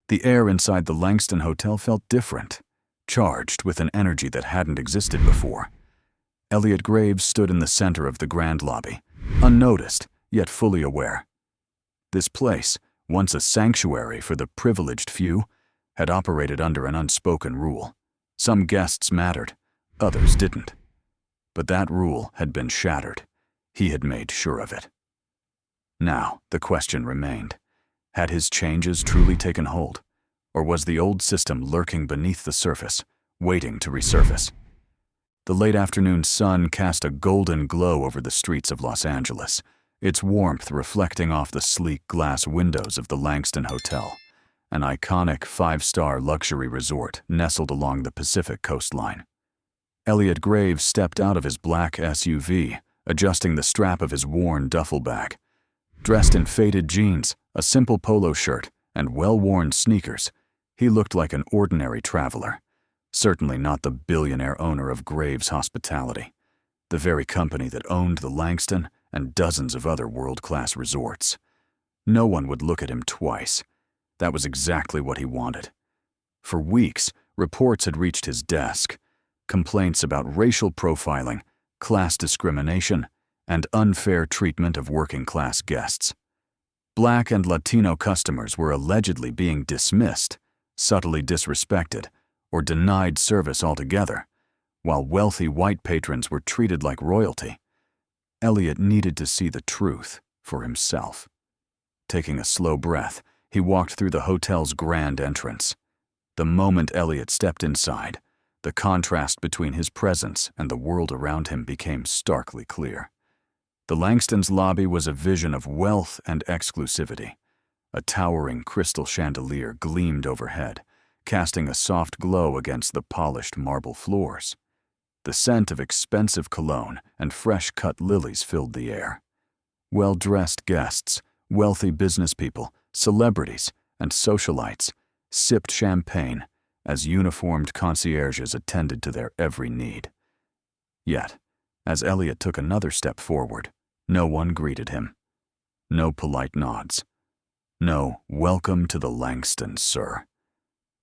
The air inside the Langston Hotel felt different, charged with an energy that hadn't existed before. Elliot Graves stood in the center of the grand lobby, unnoticed, yet fully aware. This place, once a sanctuary for the privileged few, had operated under an unspoken rule. Some guests mattered, others didn't. But that rule had been shattered. He had made sure of it. Now, the question remained. Had his changes truly taken hold? Or was the old system lurking beneath the surface, waiting to resurface? The late afternoon sun cast a golden glow over the streets of Los Angeles, its warmth reflecting off the sleek glass windows of the Langston Hotel, an iconic 5-star luxury resort nestled along the Pacific coastline. Elliot Graves stepped out of his black SUV, adjusting the strap of his worn duffel bag. Dressed in faded jeans, a simple polo shirt, and well-worn sneakers, he looked like an ordinary traveler. Certainly not the billionaire owner of Graves Hospitality, the very company that owned the Langston and dozens of other world-class resorts. No one would look at him twice. That was exactly what he wanted. For weeks, reports had reached his desk, complaints about racial profiling, class discrimination, and unfair treatment of working-class guests. Black and Latino customers were allegedly being dismissed, subtly disrespected, or denied service altogether, while wealthy white patrons were treated like royalty. Elliot needed to see the truth for himself. Taking a slow breath, he walked through the hotel's grand entrance. The moment Elliot stepped inside, the contrast between his presence and the world around him became starkly clear. The Langston's lobby was a vision of wealth and exclusivity. A towering crystal chandelier gleamed overhead, casting a soft glow against the polished marble floors. The scent of expensive cologne and fresh-cut lilies filled the air. Well-dressed guests, wealthy business people, celebrities, and socialites sipped champagne as uniformed concierges attended to their every need. Yet, as Elliot took another step forward, no one greeted him. No polite nods. No, "Welcome to the Langston, sir."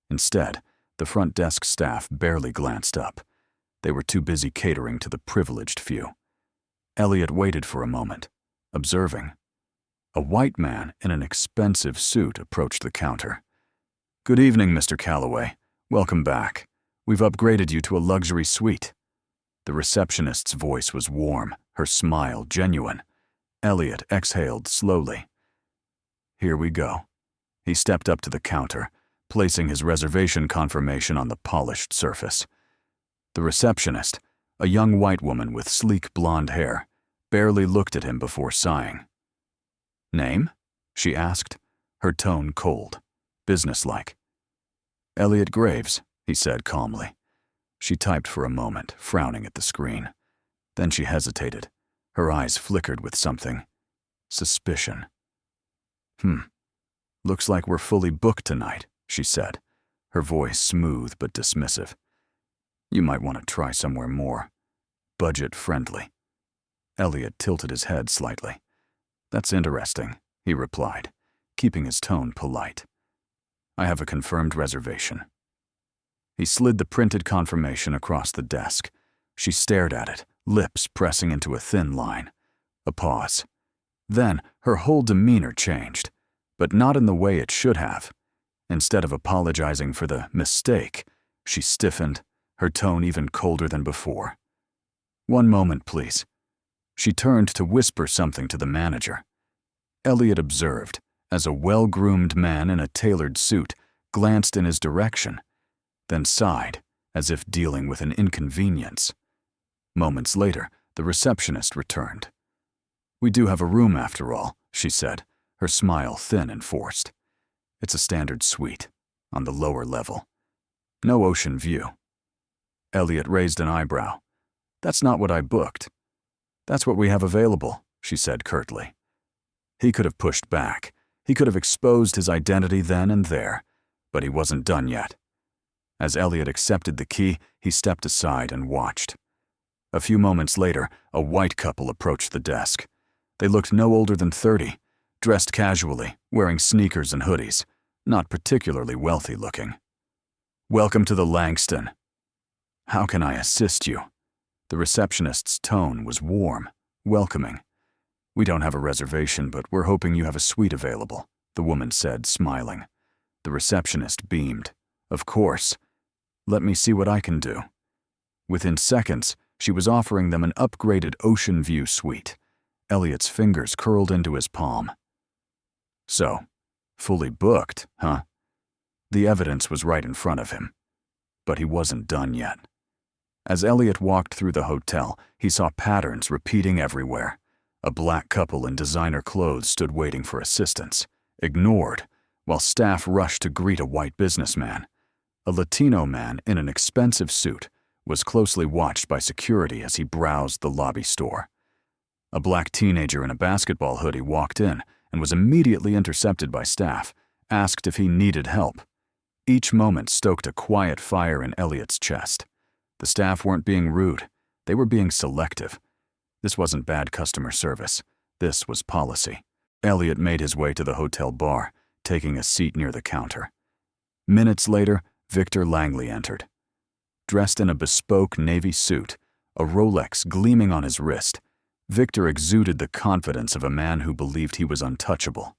Instead, the front desk staff barely glanced up. They were too busy catering to the privileged few. Elliot waited for a moment, observing. A white man in an expensive suit approached the counter. "Good evening, Mr. Calloway. Welcome back. We've upgraded you to a luxury suite." The receptionist's voice was warm, her smile genuine. Elliot exhaled slowly. "Here we go." He stepped up to the counter, placing his reservation confirmation on the polished surface. The receptionist, a young white woman with sleek blonde hair, barely looked at him before sighing. "Name?" she asked, her tone cold, businesslike. "Elliot Graves," he said calmly. She typed for a moment, frowning at the screen. Then she hesitated. Her eyes flickered with something. Suspicion. Looks like we're fully booked tonight," she said, her voice smooth but dismissive. "You might want to try somewhere more budget-friendly." Elliot tilted his head slightly. "That's interesting," he replied, keeping his tone polite. "I have a confirmed reservation." He slid the printed confirmation across the desk. She stared at it, lips pressing into a thin line. A pause. Then her whole demeanor changed, but not in the way it should have. Instead of apologizing for the mistake, she stiffened, her tone even colder than before. "One moment, please." She turned to whisper something to the manager. Elliot observed, as a well-groomed man in a tailored suit glanced in his direction, then sighed, as if dealing with an inconvenience. Moments later, the receptionist returned. "We do have a room after all," she said, her smile thin and forced. "It's a standard suite, on the lower level. No ocean view." Elliot raised an eyebrow. "That's not what I booked." "That's what we have available," she said curtly. He could have pushed back. He could have exposed his identity then and there, but he wasn't done yet. As Elliot accepted the key, he stepped aside and watched. A few moments later, a white couple approached the desk. They looked no older than 30, dressed casually, wearing sneakers and hoodies. not particularly wealthy looking. "Welcome to the Langston. How can I assist you?" The receptionist's tone was warm, welcoming. "We don't have a reservation, but we're hoping you have a suite available," the woman said, smiling. The receptionist beamed. "Of course. Let me see what I can do." Within seconds, she was offering them an upgraded ocean view suite. Elliot's fingers curled into his palm. "So, fully booked, huh?" The evidence was right in front of him. But he wasn't done yet. As Elliot walked through the hotel, he saw patterns repeating everywhere. A black couple in designer clothes stood waiting for assistance, ignored, while staff rushed to greet a white businessman. A Latino man in an expensive suit was closely watched by security as he browsed the lobby store. A black teenager in a basketball hoodie walked in and was immediately intercepted by staff, asked if he needed help. Each moment stoked a quiet fire in Elliot's chest. The staff weren't being rude, they were being selective. This wasn't bad customer service, this was policy. Elliot made his way to the hotel bar, taking a seat near the counter. Minutes later, Victor Langley entered. Dressed in a bespoke navy suit, a Rolex gleaming on his wrist, Victor exuded the confidence of a man who believed he was untouchable.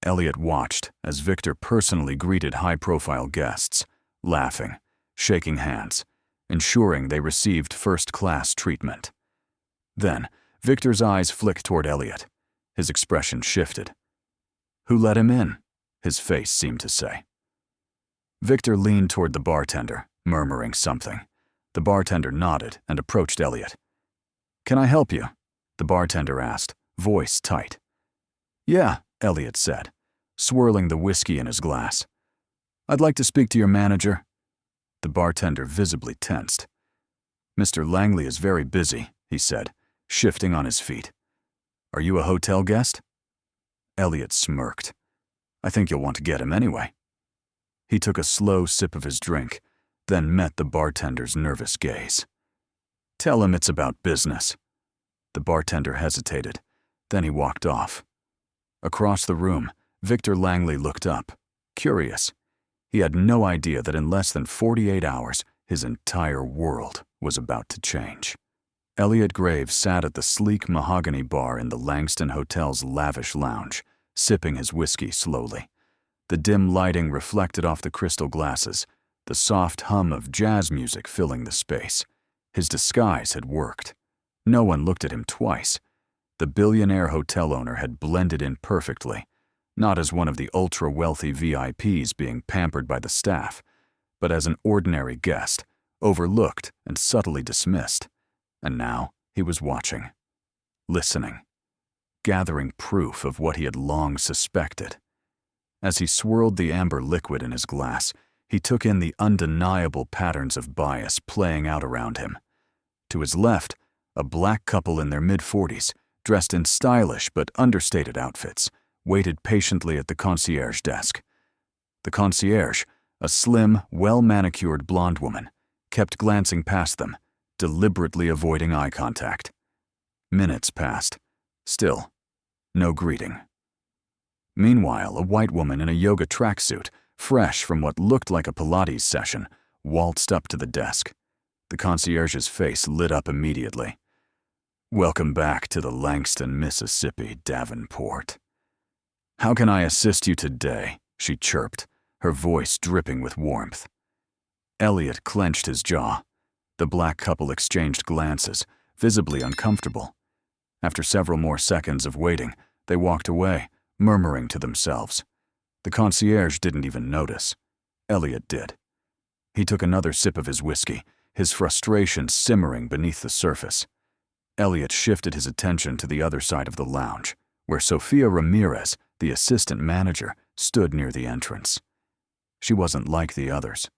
Elliot watched as Victor personally greeted high-profile guests, laughing, shaking hands, ensuring they received first-class treatment. Then, Victor's eyes flicked toward Elliot. His expression shifted. "Who let him in?" his face seemed to say. Victor leaned toward the bartender, murmuring something. The bartender nodded and approached Elliot. "Can I help you?" the bartender asked, voice tight. "Yeah," Elliot said, swirling the whiskey in his glass. "I'd like to speak to your manager." The bartender visibly tensed. "Mr. Langley is very busy," he said, shifting on his feet. "Are you a hotel guest?" Elliot smirked. "I think you'll want to get him anyway." He took a slow sip of his drink, then met the bartender's nervous gaze. "Tell him it's about business." The bartender hesitated, then he walked off. Across the room, Victor Langley looked up, curious. He had no idea that in less than 48 hours, his entire world was about to change. Elliot Graves sat at the sleek mahogany bar in the Langston Hotel's lavish lounge, sipping his whiskey slowly. The dim lighting reflected off the crystal glasses, the soft hum of jazz music filling the space. His disguise had worked. No one looked at him twice. The billionaire hotel owner had blended in perfectly, not as one of the ultra-wealthy VIPs being pampered by the staff, but as an ordinary guest, overlooked and subtly dismissed. And now he was watching, listening, gathering proof of what he had long suspected. As he swirled the amber liquid in his glass, he took in the undeniable patterns of bias playing out around him. To his left, a black couple in their mid-40s, dressed in stylish but understated outfits, waited patiently at the concierge desk. The concierge, a slim, well-manicured blonde woman, kept glancing past them, deliberately avoiding eye contact. Minutes passed. Still, no greeting. Meanwhile, a white woman in a yoga tracksuit, fresh from what looked like a Pilates session, waltzed up to the desk. The concierge's face lit up immediately. "Welcome back to the Langston, Mississippi, Davenport. How can I assist you today?" she chirped, her voice dripping with warmth. Elliot clenched his jaw. The black couple exchanged glances, visibly uncomfortable. After several more seconds of waiting, they walked away, murmuring to themselves. The concierge didn't even notice. Elliot did. He took another sip of his whiskey, his frustration simmering beneath the surface. Elliot shifted his attention to the other side of the lounge, where Sofia Ramirez, the assistant manager, stood near the entrance. She wasn't like the others.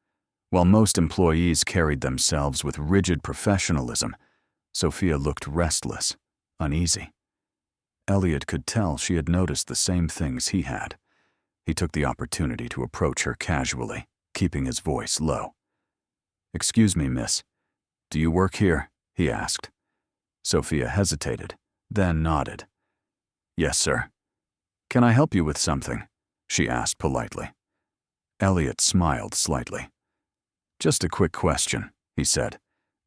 While most employees carried themselves with rigid professionalism, Sofia looked restless, uneasy. Elliot could tell she had noticed the same things he had. He took the opportunity to approach her casually, keeping his voice low. "Excuse me, miss. Do you work here?" he asked. Sofia hesitated, then nodded. "Yes, sir." "Can I help you with something?" she asked politely. Elliot smiled slightly. "Just a quick question," he said,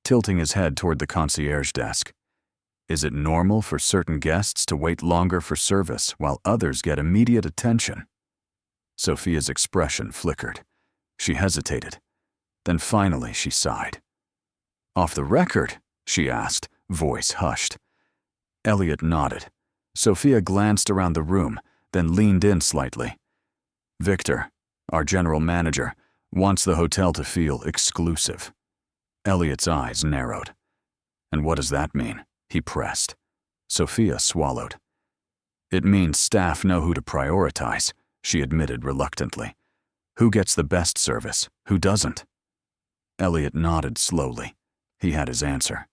tilting his head toward the concierge desk. "Is it normal for certain guests to wait longer for service while others get immediate attention?" Sophia's expression flickered. She hesitated. Then finally she sighed. "Off the record?" she asked, voice hushed. Elliot nodded. Sophia glanced around the room, then leaned in slightly. "Victor, our general manager, wants the hotel to feel exclusive." Elliot's eyes narrowed. "And what does that mean?" he pressed. Sophia swallowed. "It means staff know who to prioritize," she admitted reluctantly. "Who gets the best service, who doesn't?" Elliot nodded slowly. He had his answer.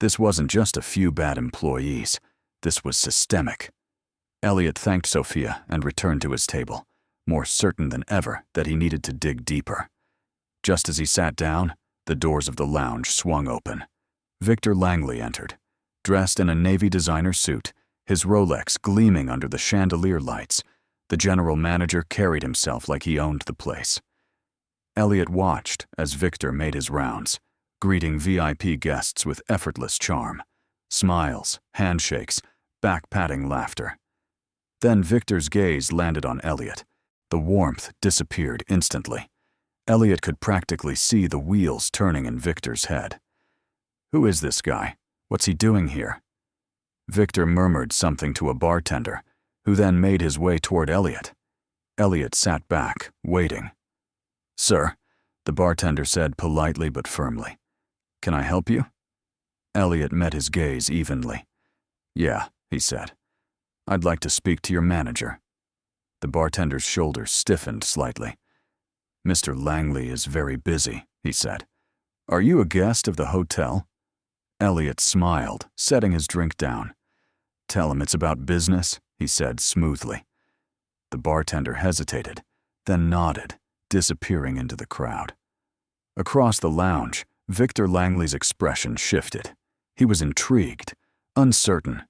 This wasn't just a few bad employees. This was systemic. Elliot thanked Sophia and returned to his table, more certain than ever that he needed to dig deeper. Just as he sat down, the doors of the lounge swung open. Victor Langley entered, dressed in a navy designer suit, his Rolex gleaming under the chandelier lights. The general manager carried himself like he owned the place. Elliot watched as Victor made his rounds, greeting VIP guests with effortless charm. Smiles, handshakes, back-patting laughter. Then Victor's gaze landed on Elliot. The warmth disappeared instantly. Elliot could practically see the wheels turning in Victor's head. "Who is this guy? What's he doing here?" Victor murmured something to a bartender, who then made his way toward Elliot. Elliot sat back, waiting. "Sir," the bartender said politely but firmly. "Can I help you?" Elliot met his gaze evenly. "Yeah," he said. "I'd like to speak to your manager." The bartender's shoulders stiffened slightly. "Mr. Langley is very busy," he said. "Are you a guest of the hotel?" Elliot smiled, setting his drink down. "Tell him it's about business," he said smoothly. The bartender hesitated, then nodded, disappearing into the crowd. Across the lounge, Victor Langley's expression shifted. He was intrigued, uncertain,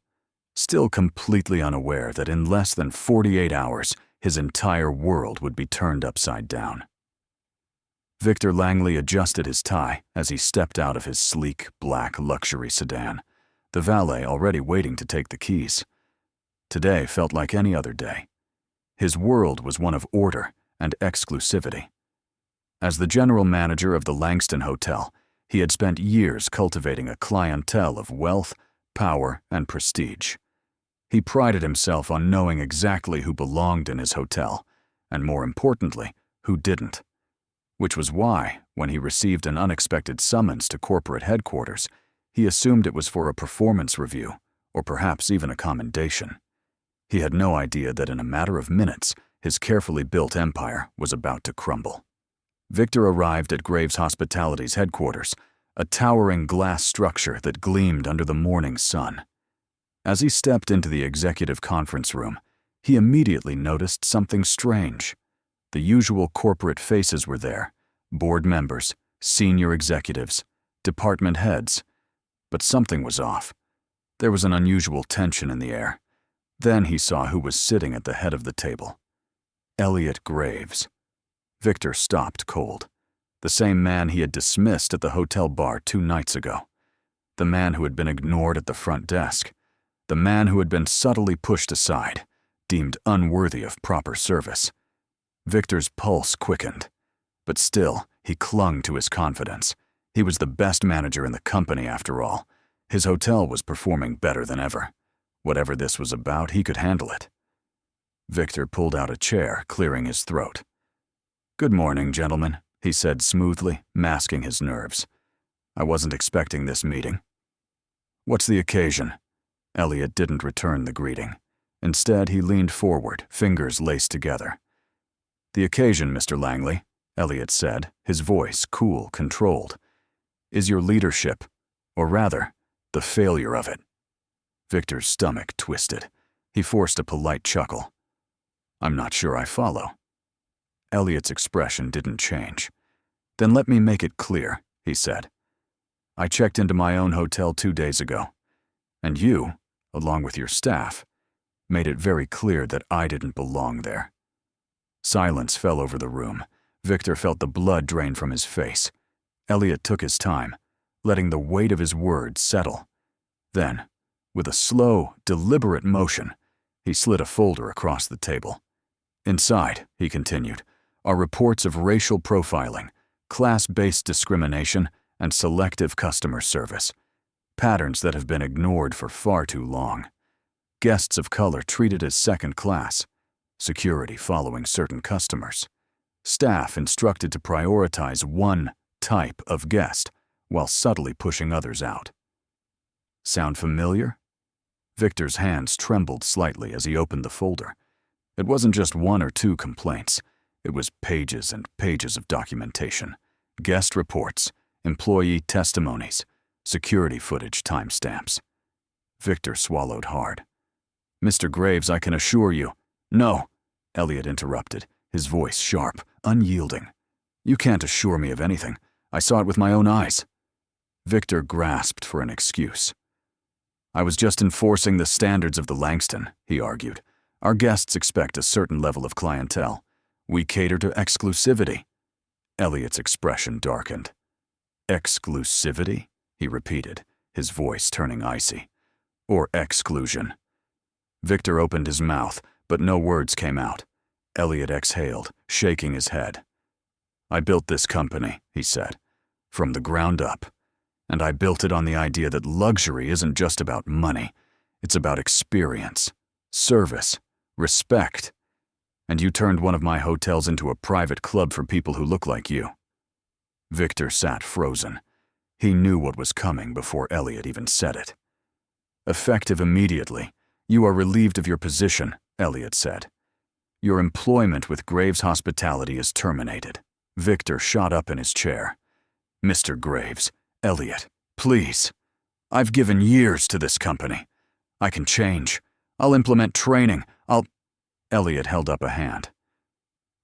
still completely unaware that in less than 48 hours, his entire world would be turned upside down. Victor Langley adjusted his tie as he stepped out of his sleek, black luxury sedan, the valet already waiting to take the keys. Today felt like any other day. His world was one of order and exclusivity. As the general manager of the Langston Hotel, he had spent years cultivating a clientele of wealth, power, and prestige. He prided himself on knowing exactly who belonged in his hotel, and more importantly, who didn't. Which was why, when he received an unexpected summons to corporate headquarters, he assumed it was for a performance review, or perhaps even a commendation. He had no idea that in a matter of minutes, his carefully built empire was about to crumble. Victor arrived at Graves Hospitality's headquarters, a towering glass structure that gleamed under the morning sun. As he stepped into the executive conference room, he immediately noticed something strange. The usual corporate faces were there, board members, senior executives, department heads. But something was off. There was an unusual tension in the air. Then he saw who was sitting at the head of the table. Elliot Graves. Victor stopped cold. The same man he had dismissed at the hotel bar 2 nights ago. The man who had been ignored at the front desk. The man who had been subtly pushed aside, deemed unworthy of proper service. Victor's pulse quickened. But still, he clung to his confidence. He was the best manager in the company after all. His hotel was performing better than ever. Whatever this was about, he could handle it. Victor pulled out a chair, clearing his throat. "Good morning, gentlemen," he said smoothly, masking his nerves. "I wasn't expecting this meeting." "What's the occasion?" Elliot didn't return the greeting. Instead, he leaned forward, fingers laced together. "The occasion, Mr. Langley," Elliot said, his voice cool, controlled, "is your leadership, or rather, the failure of it." Victor's stomach twisted. He forced a polite chuckle. "I'm not sure I follow." Elliot's expression didn't change. "Then let me make it clear," he said. "I checked into my own hotel 2 days ago, and you, along with your staff, made it very clear that I didn't belong there." Silence fell over the room, Victor felt the blood drain from his face. Elliot took his time, letting the weight of his words settle. Then, with a slow, deliberate motion, he slid a folder across the table. Inside, he continued, are reports of racial profiling, class-based discrimination, and selective customer service. Patterns that have been ignored for far too long. Guests of color treated as second class. Security following certain customers. Staff instructed to prioritize one type of guest while subtly pushing others out. Sound familiar? Victor's hands trembled slightly as he opened the folder. It wasn't just one or two complaints. It was pages and pages of documentation. Guest reports, employee testimonies, security footage timestamps. Victor swallowed hard. Mr. Graves, I can assure you. No, Elliot interrupted, his voice sharp, unyielding. You can't assure me of anything. I saw it with my own eyes. Victor grasped for an excuse. I was just enforcing the standards of the Langston, he argued. Our guests expect a certain level of clientele. We cater to exclusivity. Elliot's expression darkened. Exclusivity? He repeated, his voice turning icy. Or exclusion. Victor opened his mouth, but no words came out. Elliot exhaled, shaking his head. I built this company, he said, from the ground up. And I built it on the idea that luxury isn't just about money. It's about experience, service, respect. And you turned one of my hotels into a private club for people who look like you. Victor sat frozen. He knew what was coming before Elliot even said it. Effective immediately, you are relieved of your position, Elliot said. Your employment with Graves Hospitality is terminated. Victor shot up in his chair. Mr. Graves, Elliot, please. I've given years to this company. I can change. I'll implement training. Elliot held up a hand.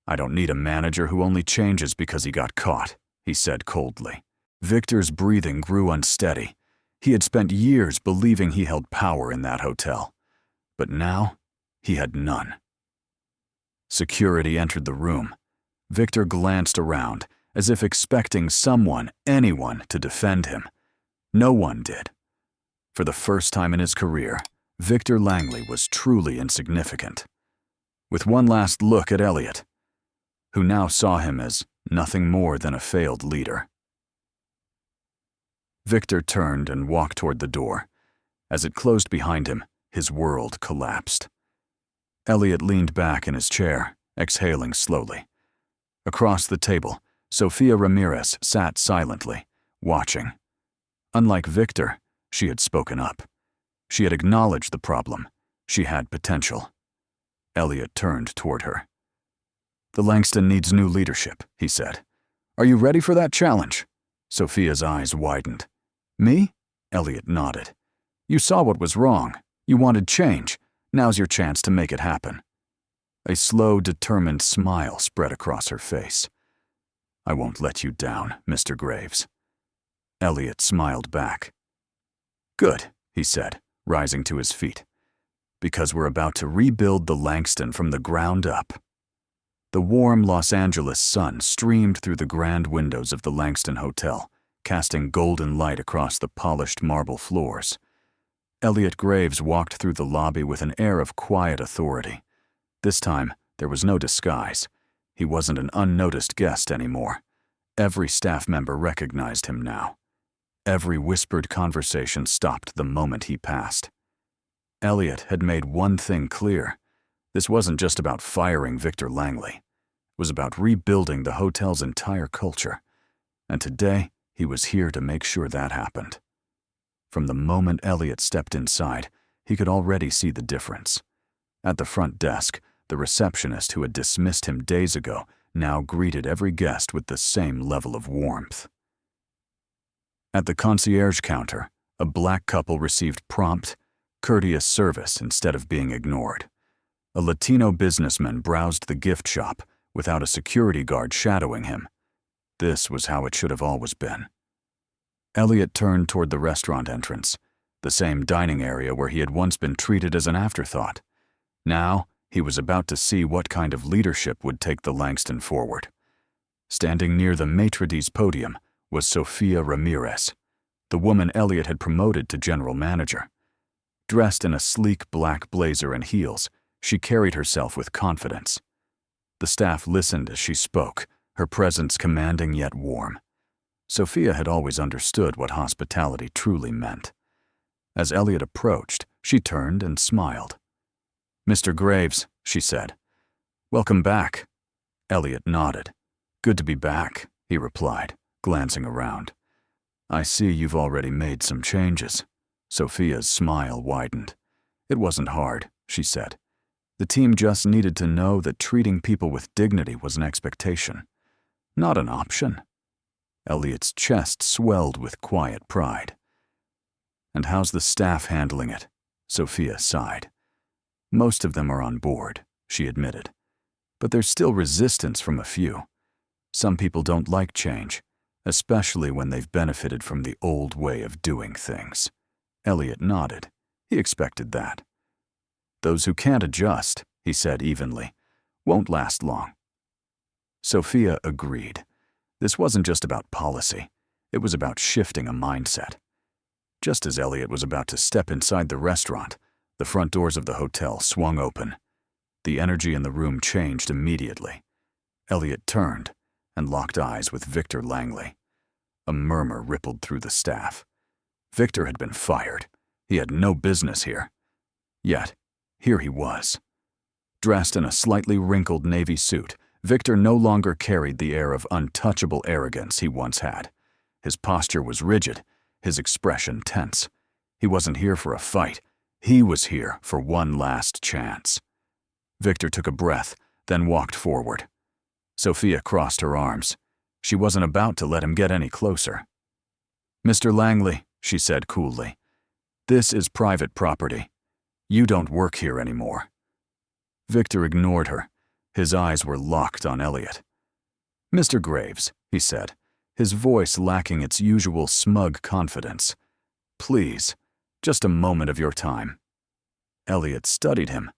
I don't need a manager who only changes because he got caught, he said coldly. Victor's breathing grew unsteady. He had spent years believing he held power in that hotel. But now, he had none. Security entered the room. Victor glanced around, as if expecting someone, anyone, to defend him. No one did. For the first time in his career, Victor Langley was truly insignificant. With one last look at Elliot, who now saw him as nothing more than a failed leader. Victor turned and walked toward the door. As it closed behind him, his world collapsed. Elliot leaned back in his chair, exhaling slowly. Across the table, Sofia Ramirez sat silently, watching. Unlike Victor, she had spoken up. She had acknowledged the problem. She had potential. Elliot turned toward her. The Langston needs new leadership, he said. Are you ready for that challenge? Sophia's eyes widened. Me? Elliot nodded. You saw what was wrong. You wanted change. Now's your chance to make it happen. A slow, determined smile spread across her face. I won't let you down, Mr. Graves. Elliot smiled back. Good, he said, rising to his feet. Because we're about to rebuild the Langston from the ground up. The warm Los Angeles sun streamed through the grand windows of the Langston Hotel, casting golden light across the polished marble floors. Elliot Graves walked through the lobby with an air of quiet authority. This time, there was no disguise. He wasn't an unnoticed guest anymore. Every staff member recognized him now. Every whispered conversation stopped the moment he passed. Elliot had made one thing clear. This wasn't just about firing Victor Langley. It was about rebuilding the hotel's entire culture. And today, he was here to make sure that happened. From the moment Elliot stepped inside, he could already see the difference. At the front desk, the receptionist who had dismissed him days ago now greeted every guest with the same level of warmth. At the concierge counter, a black couple received prompt, courteous service instead of being ignored. A Latino businessman browsed the gift shop without a security guard shadowing him. This was how it should have always been. Elliot turned toward the restaurant entrance, the same dining area where he had once been treated as an afterthought. Now, he was about to see what kind of leadership would take the Langston forward. Standing near the maitre d's podium was Sophia Ramirez, the woman Elliot had promoted to general manager. Dressed in a sleek black blazer and heels, she carried herself with confidence. The staff listened as she spoke, her presence commanding yet warm. Sophia had always understood what hospitality truly meant. As Elliot approached, she turned and smiled. "Mr. Graves," she said. "Welcome back." Elliot nodded. "Good to be back," he replied, glancing around. "I see you've already made some changes." Sophia's smile widened. "It wasn't hard," she said. "The team just needed to know that treating people with dignity was an expectation, not an option." Elliot's chest swelled with quiet pride. "And how's the staff handling it?" Sophia sighed. "Most of them are on board," she admitted. "But there's still resistance from a few. Some people don't like change, especially when they've benefited from the old way of doing things." Elliot nodded. He expected that. "Those who can't adjust," he said evenly, "won't last long." Sophia agreed. This wasn't just about policy. It was about shifting a mindset. Just as Elliot was about to step inside the restaurant, the front doors of the hotel swung open. The energy in the room changed immediately. Elliot turned and locked eyes with Victor Langley. A murmur rippled through the staff. Victor had been fired. He had no business here. Yet, here he was. Dressed in a slightly wrinkled navy suit, Victor no longer carried the air of untouchable arrogance he once had. His posture was rigid, his expression tense. He wasn't here for a fight. He was here for one last chance. Victor took a breath, then walked forward. Sophia crossed her arms. She wasn't about to let him get any closer. "Mr. Langley," she said coolly, "this is private property. You don't work here anymore." Victor ignored her. His eyes were locked on Elliot. "Mr. Graves," he said, his voice lacking its usual smug confidence. "Please, just a moment of your time." Elliot studied him.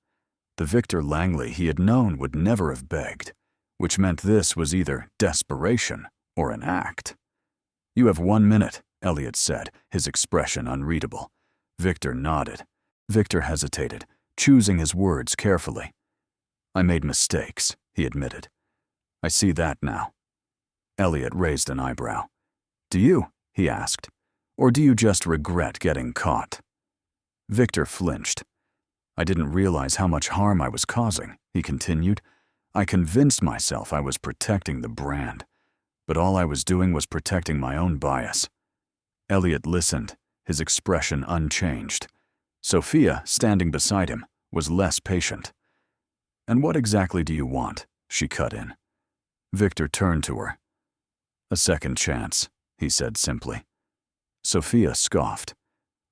The Victor Langley he had known would never have begged, which meant this was either desperation or an act. "You have 1 minute," Elliot said, his expression unreadable. Victor nodded. Victor hesitated, choosing his words carefully. "I made mistakes," he admitted. "I see that now." Elliot raised an eyebrow. "Do you?" he asked. "Or do you just regret getting caught?" Victor flinched. "I didn't realize how much harm I was causing," he continued. "I convinced myself I was protecting the brand, but all I was doing was protecting my own bias." Elliot listened, his expression unchanged. Sophia, standing beside him, was less patient. "And what exactly do you want?" she cut in. Victor turned to her. "A second chance," he said simply. Sophia scoffed.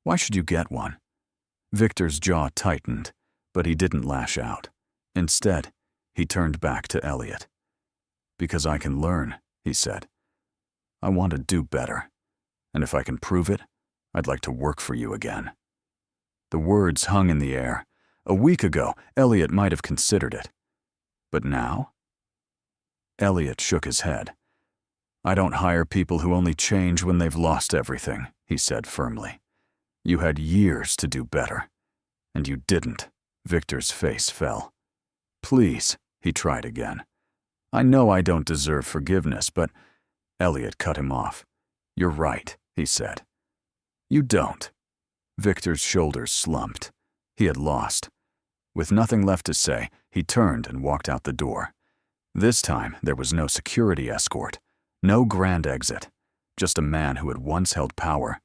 "Why should you get one?" Victor's jaw tightened, but he didn't lash out. Instead, he turned back to Elliot. "Because I can learn," he said. "I want to do better. And if I can prove it, I'd like to work for you again." The words hung in the air. A week ago, Elliot might have considered it. But now? Elliot shook his head. "I don't hire people who only change when they've lost everything," he said firmly. "You had years to do better. And you didn't." Victor's face fell. "Please," he tried again. "I know I don't deserve forgiveness, but—" Elliot cut him off. "You're right," he said. "You don't." Victor's shoulders slumped. He had lost. With nothing left to say, he turned and walked out the door. This time, there was no security escort, no grand exit, just a man who had once held power,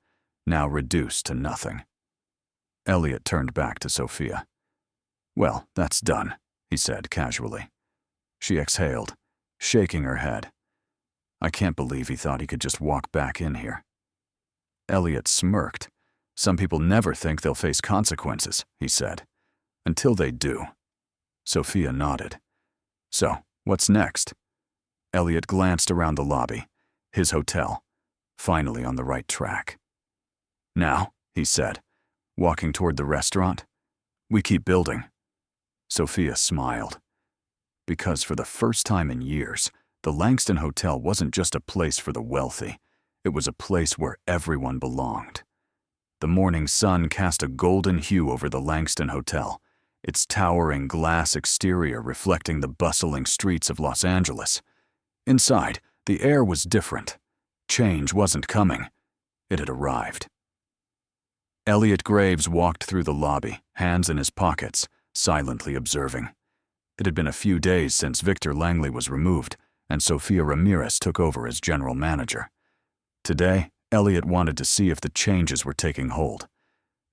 now reduced to nothing. Elliot turned back to Sophia. "Well, that's done," he said casually. She exhaled, shaking her head. "I can't believe he thought he could just walk back in here." Elliot smirked. "Some people never think they'll face consequences," he said. "Until they do." Sophia nodded. "So, what's next?" Elliot glanced around the lobby. His hotel. Finally on the right track. "Now," he said, walking toward the restaurant, "we keep building." Sophia smiled. Because for the first time in years, The Langston Hotel wasn't just a place for the wealthy. It was a place where everyone belonged. The morning sun cast a golden hue over the Langston Hotel, its towering glass exterior reflecting the bustling streets of Los Angeles. Inside, the air was different. Change wasn't coming. It had arrived. Elliot Graves walked through the lobby, hands in his pockets, silently observing. It had been a few days since Victor Langley was removed, and Sofia Ramirez took over as general manager. Today, Elliot wanted to see if the changes were taking hold.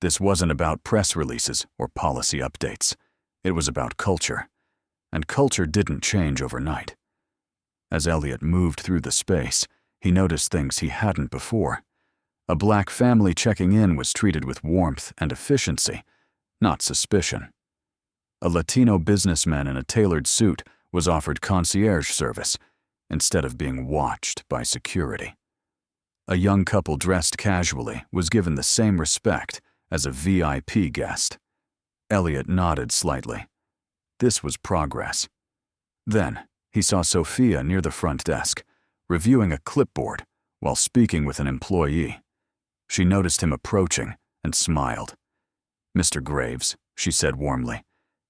This wasn't about press releases or policy updates. It was about culture. And culture didn't change overnight. As Elliot moved through the space, he noticed things he hadn't before. A black family checking in was treated with warmth and efficiency, not suspicion. A Latino businessman in a tailored suit was offered concierge service instead of being watched by security. A young couple dressed casually was given the same respect as a VIP guest. Elliot nodded slightly. This was progress. Then, he saw Sofia near the front desk, reviewing a clipboard while speaking with an employee. She noticed him approaching and smiled. "Mr. Graves," she said warmly,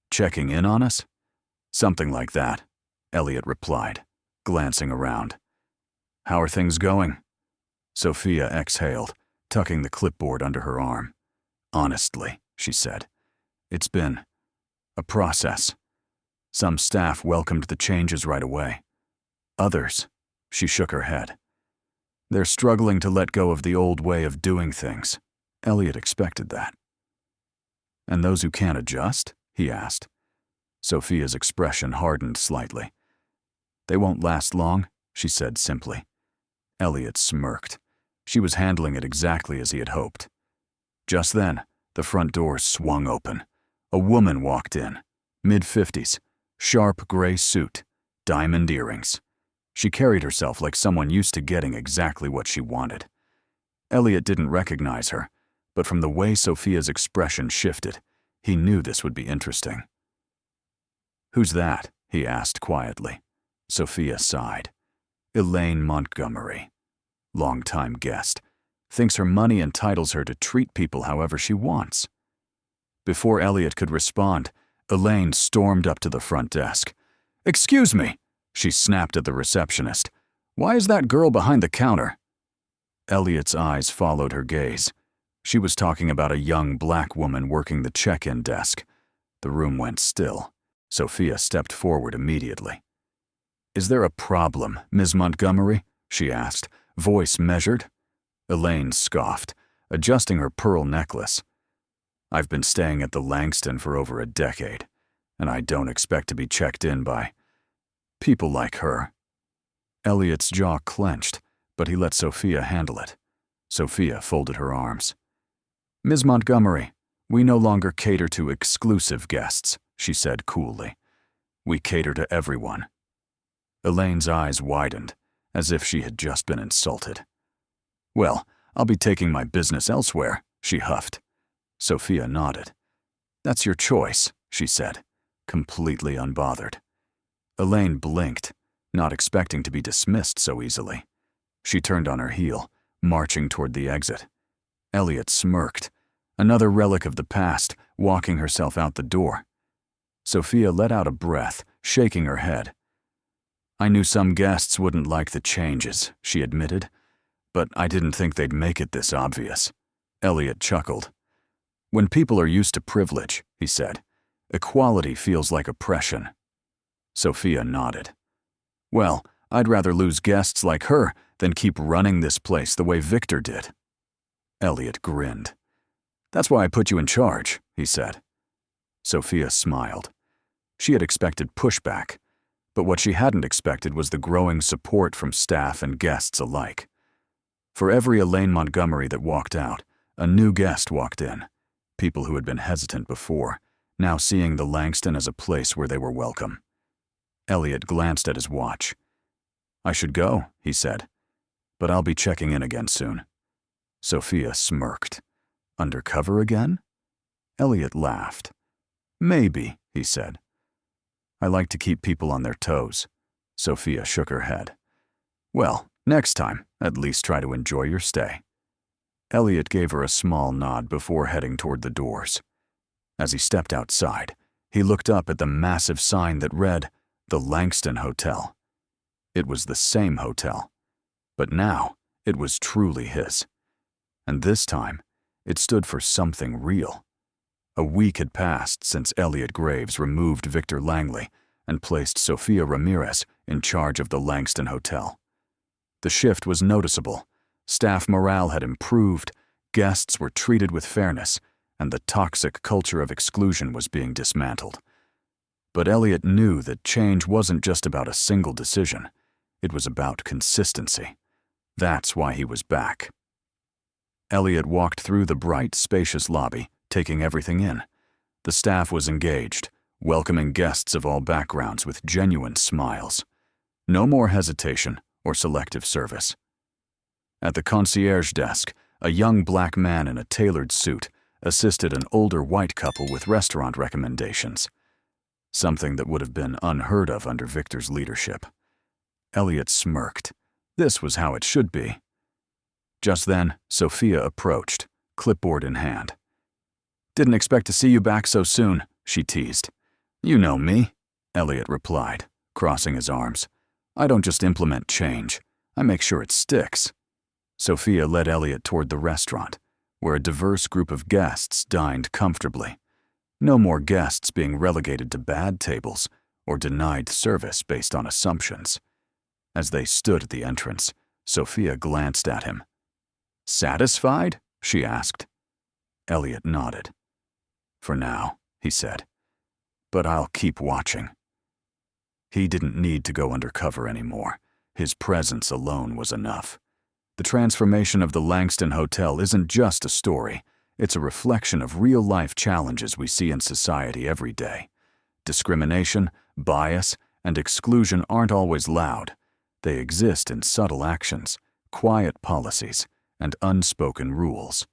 "checking in on us?" "Something like that," Elliot replied, glancing around. "How are things going?" Sofia exhaled, tucking the clipboard under her arm. "Honestly," she said, "it's been a process. Some staff welcomed the changes right away. Others," she shook her head, "they're struggling to let go of the old way of doing things." Elliot expected that. "And those who can't adjust?" he asked. Sofia's expression hardened slightly. "They won't last long," she said simply. Elliot smirked. She was handling it exactly as he had hoped. Just then, the front door swung open. A woman walked in, mid-50s, sharp gray suit, diamond earrings. She carried herself like someone used to getting exactly what she wanted. Elliot didn't recognize her, but from the way Sofia's expression shifted, he knew this would be interesting. "Who's that?" he asked quietly. Sofia sighed. "Elaine Montgomery. Long-time guest. Thinks her money entitles her to treat people however she wants." Before Elliot could respond, Elaine stormed up to the front desk. "Excuse me," she snapped at the receptionist. "Why is that girl behind the counter?" Elliot's eyes followed her gaze. She was talking about a young black woman working the check-in desk. The room went still. Sofia stepped forward immediately. "Is there a problem, Ms. Montgomery?" she asked, voice measured. Elaine scoffed, adjusting her pearl necklace. "I've been staying at the Langston for over a decade, and I don't expect to be checked in by people like her." Elliot's jaw clenched, but he let Sofia handle it. Sofia folded her arms. "Ms. Montgomery, we no longer cater to exclusive guests," she said coolly. "We cater to everyone." Elaine's eyes widened, as if she had just been insulted. "Well, I'll be taking my business elsewhere," she huffed. Sofia nodded. "That's your choice," she said, completely unbothered. Elaine blinked, not expecting to be dismissed so easily. She turned on her heel, marching toward the exit. Elliot smirked, another relic of the past, walking herself out the door. Sofia let out a breath, shaking her head. "I knew some guests wouldn't like the changes," she admitted, "but I didn't think they'd make it this obvious." Elliot chuckled. "When people are used to privilege," he said, "equality feels like oppression." Sofia nodded. "Well, I'd rather lose guests like her than keep running this place the way Victor did." Elliot grinned. "That's why I put you in charge," he said. Sofia smiled. She had expected pushback, but what she hadn't expected was the growing support from staff and guests alike. For every Elaine Montgomery that walked out, a new guest walked in. People who had been hesitant before, now seeing the Langston as a place where they were welcome. Elliot glanced at his watch. "I should go," he said, "but I'll be checking in again soon." Sofia smirked. "Undercover again?" Elliot laughed. "Maybe," he said. "I like to keep people on their toes." Sophia shook her head. Well, next time, at least try to enjoy your stay. Elliot gave her a small nod before heading toward the doors. As he stepped outside, he looked up at the massive sign that read, "The Langston Hotel." It was the same hotel, but now it was truly his. And this time, it stood for something real. A week had passed since Elliot Graves removed Victor Langley and placed Sophia Ramirez in charge of the Langston Hotel. The shift was noticeable. Staff morale had improved, guests were treated with fairness, and the toxic culture of exclusion was being dismantled. But Elliot knew that change wasn't just about a single decision. It was about consistency. That's why he was back. Elliot walked through the bright, spacious lobby, taking everything in. The staff was engaged, welcoming guests of all backgrounds with genuine smiles. No more hesitation or selective service. At the concierge desk, a young black man in a tailored suit assisted an older white couple with restaurant recommendations, something that would have been unheard of under Victor's leadership. Elliot smirked. This was how it should be. Just then, Sophia approached, clipboard in hand. "Didn't expect to see you back so soon," she teased. "You know me," Elliot replied, crossing his arms. "I don't just implement change. I make sure it sticks." Sophia led Elliot toward the restaurant, where a diverse group of guests dined comfortably. No more guests being relegated to bad tables or denied service based on assumptions. As they stood at the entrance, Sophia glanced at him. "Satisfied?" she asked. Elliot nodded. "For now," he said. "But I'll keep watching." He didn't need to go undercover anymore. His presence alone was enough. The transformation of the Langston Hotel isn't just a story. It's a reflection of real-life challenges we see in society every day. Discrimination, bias, and exclusion aren't always loud. They exist in subtle actions, quiet policies, and unspoken rules.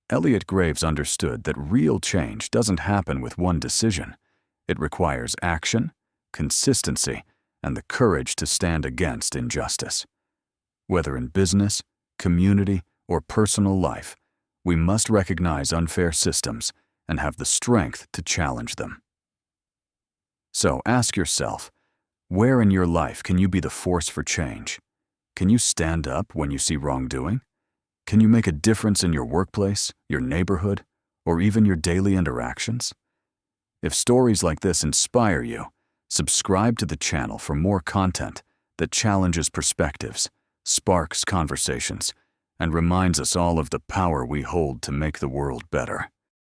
Elliot Graves understood that real change doesn't happen with one decision. It requires action, consistency, and the courage to stand against injustice. Whether in business, community, or personal life, we must recognize unfair systems and have the strength to challenge them. So ask yourself, where in your life can you be the force for change? Can you stand up when you see wrongdoing? Can you make a difference in your workplace, your neighborhood, or even your daily interactions? If stories like this inspire you, subscribe to the channel for more content that challenges perspectives, sparks conversations, and reminds us all of the power we hold to make the world better.